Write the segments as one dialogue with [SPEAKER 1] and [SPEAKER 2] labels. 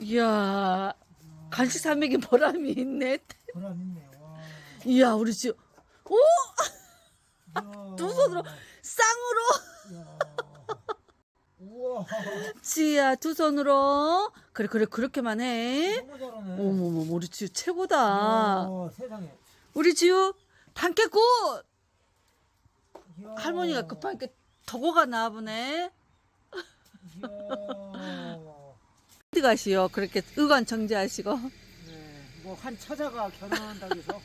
[SPEAKER 1] 이야, 간식 산맥에 보람이 있네.
[SPEAKER 2] 보람 있네. 와.
[SPEAKER 1] 이야, 우리 집, 오!
[SPEAKER 2] 이야.
[SPEAKER 1] 두 손으로 쌍으로.
[SPEAKER 2] 이야. 우와.
[SPEAKER 1] 지야, 두 손으로. 그래, 그렇게만 해.
[SPEAKER 2] 너무 잘하네.
[SPEAKER 1] 어머머, 우리 지우 최고다.
[SPEAKER 2] 어, 세상에.
[SPEAKER 1] 우리 지우, 단케굿!
[SPEAKER 2] 이야.
[SPEAKER 1] 할머니가 급하게 도고가 나보네.
[SPEAKER 2] 이야.
[SPEAKER 1] 어디 가시오? 그렇게 의관정제하시고.
[SPEAKER 2] 네, 뭐 한 처자가 결혼한다고 해서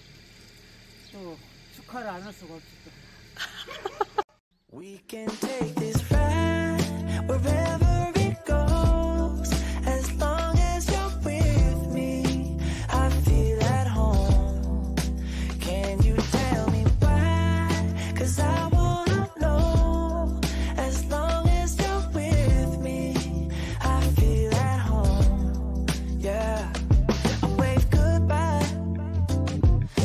[SPEAKER 2] 또 축하를 안 할 수가 없지 또.
[SPEAKER 3] We can take this ride wherever it goes. As long as you're with me, I feel at home. Can you tell me why? 'Cause I wanna know. As long as you're with me, I feel at home. Yeah. I wave goodbye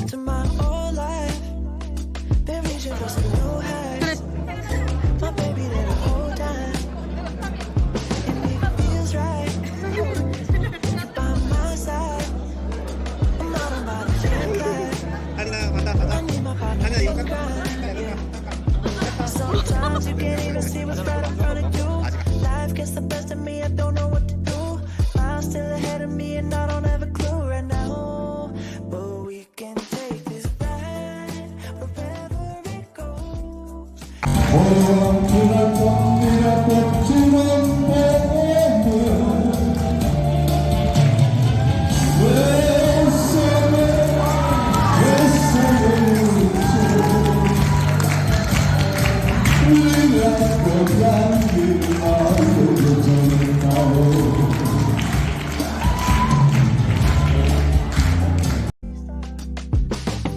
[SPEAKER 3] to my old life. Been reaching for some new heights. My baby there the whole time. And it feels right. You're by my side. I'm not about to jet lag. I need my partner to grind. Yeah. Sometimes you can't even see what's right in front of you. Life gets the best of me, I don't know what to do. Miles still ahead of me and I don't have a clue right now. But we can take this ride wherever it goes.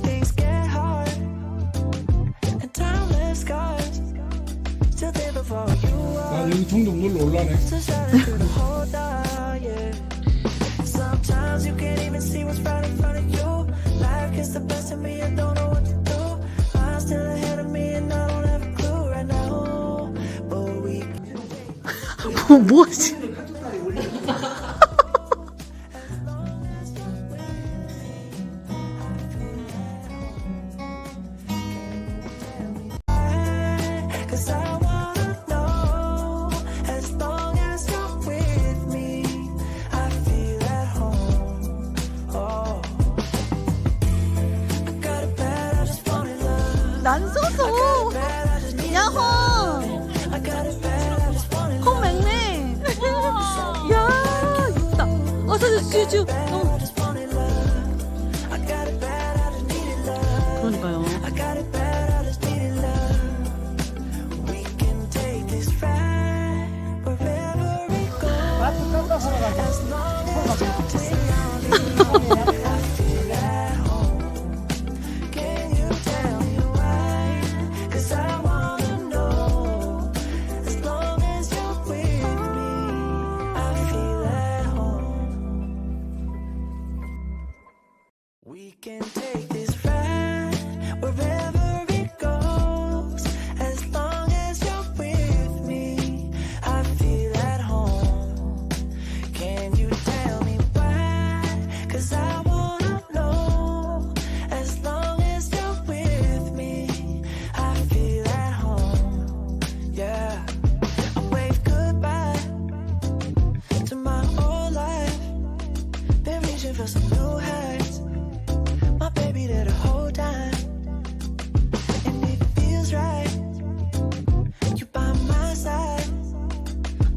[SPEAKER 3] Things get hard and time left scars. Still there before you
[SPEAKER 4] 나
[SPEAKER 3] are.
[SPEAKER 4] 여기 종종 놀러 올라네.
[SPEAKER 3] So shine through the whole dark, yeah. Sometimes you can't even see what's right in front of you. Life gets the best of me, I don't know what to do. I'm still ahead of me and I don't have a clue right now. But we
[SPEAKER 1] 뭐지?
[SPEAKER 3] Cause I wanna know, as long as you're with me, I feel at home. Oh, I got it bad, I just want it love.
[SPEAKER 1] 난 써서.
[SPEAKER 3] Bad, I just need
[SPEAKER 1] 야호!
[SPEAKER 3] love. I got it bad, I just want it
[SPEAKER 1] 콩
[SPEAKER 3] love.
[SPEAKER 1] 맹네. 야, 있다. 어서 쭈쭈.
[SPEAKER 3] I just want it love. I got it bad, I just need it love.
[SPEAKER 1] 그러니까요.
[SPEAKER 3] I got it bad, I just need it love. We can take this ride wherever it goes.
[SPEAKER 2] 마트 깜빡하러 가자.
[SPEAKER 3] As long as you're with me, I feel at home. Can you tell me why? 'Cause I wanna know. As long as you're with me, I feel at home. We can take this ride wherever it goes. As long as you're with me, I feel at home. Can you tell me why? 'Cause I wanna know. As long as you're with me, I feel at home. Yeah. I wave goodbye to my old life. Been reaching for some new heights. My baby there the whole time. And it feels right. You by my side.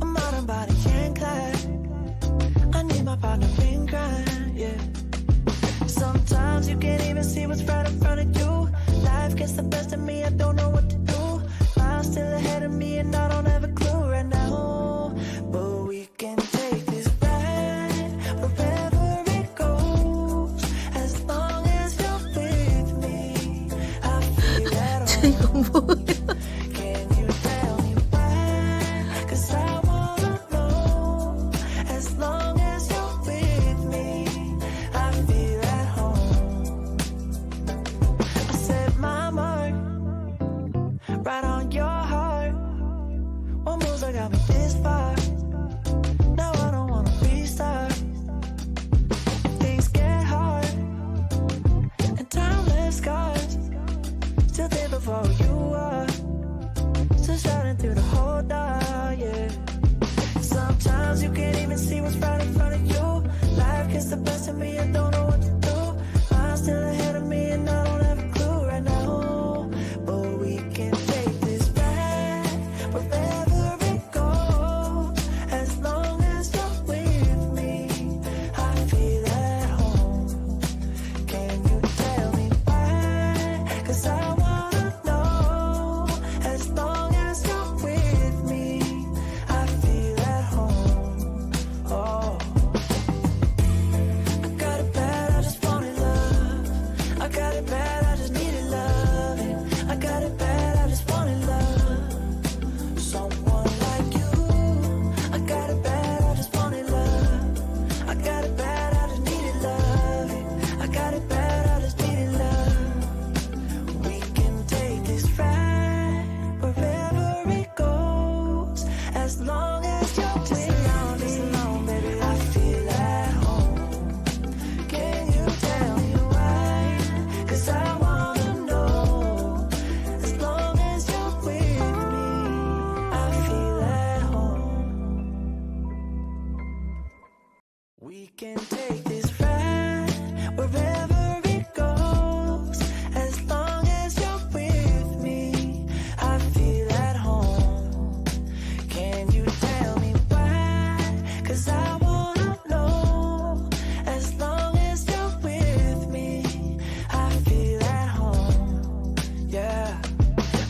[SPEAKER 3] I'm out and body and glad. I need my partner in crime, yeah. Sometimes you can't even see what's right in front of you. Life gets the best of me, I don't know what to do. Miles still ahead of me and I don't have a clue right now. But we can take this ride wherever it goes. As long as you're with me, I feel at
[SPEAKER 1] 이거
[SPEAKER 3] home.
[SPEAKER 1] 뭐야?
[SPEAKER 3] Can you tell me why? 'Cause I wanna know. As long as you're with me, I feel at home. I set my mark right on your heart. One moves I got me this far. Now I don't wanna restart. right in front of you. Life gets the best of me, I don't know what to do. I'm still ahead of me and I don't have a clue right now. But we can take this ride wherever it goes. As long as you're with me, I feel at home. Can you tell me why? 'Cause I wanna know. As long as you're with me, I feel at home. Oh, I got it bad, I just wanted love. I got it bad, I just needed loving. I got it bad, I just wanted love. Someone like you. I got it bad, I just wanted love. I got it bad, I just needed loving. I got it bad, I just needed love. We can take this ride wherever it goes. As long as you're with me, baby, I feel at home. Can you tell me why? 'Cause I wanna know. As long as you're with me, I feel at home. We can take this ride wherever it goes. As long as you're with me, I feel at home. Can you tell me why? 'Cause I wanna know. As long as you're with me, I feel at home. Yeah.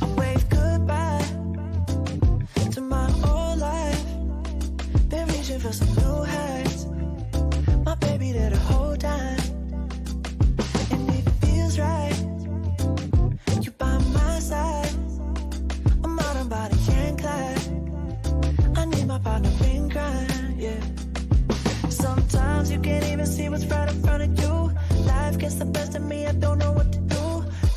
[SPEAKER 3] I wave goodbye to my old life. Been reaching for some new heights. My baby there the whole time. And it feels right. You by my side. I'm out on body and glide. I need my partner in crime, yeah. Sometimes you can't even see what's right in front of you. Life gets the best of me, I don't know what to do.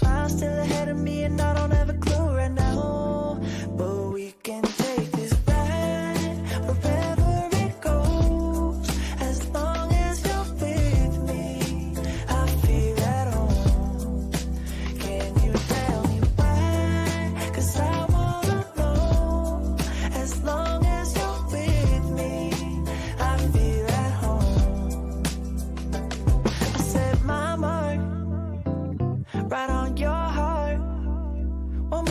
[SPEAKER 3] I'm still ahead of me and I don't have a clue right now. But we can take this ride wherever it goes. As long as you're with me, I feel at home. Can you tell me why? 'Cause I wanna know. As long as you're with me, I feel at home. I set my mark right on your heart. One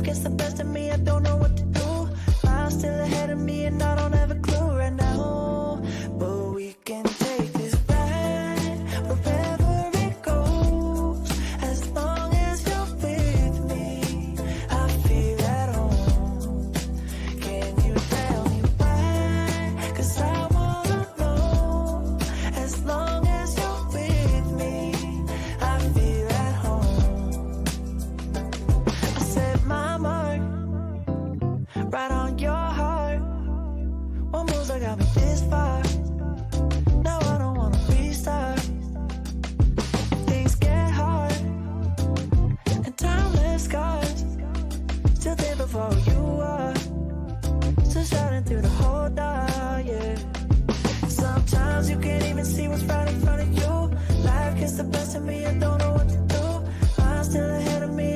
[SPEAKER 3] gets the best of me, I don't know what to do. Miles still ahead of me and I don't have a clue right now. But we can take this ride wherever it goes. As long as you're with me, I feel at home. Can you tell me why? 'Cause I wanna know. As long as you're with me, I feel at home. I set my mark right on your heart. One moves that got me this far. Now I don't wanna restart. Things get hard and time left scars. Still there before you are. Still shining through the whole dark, yeah. Sometimes you can't even see what's right in front of you. Life gets the best of me, I don't know what to do. I'm still ahead of me,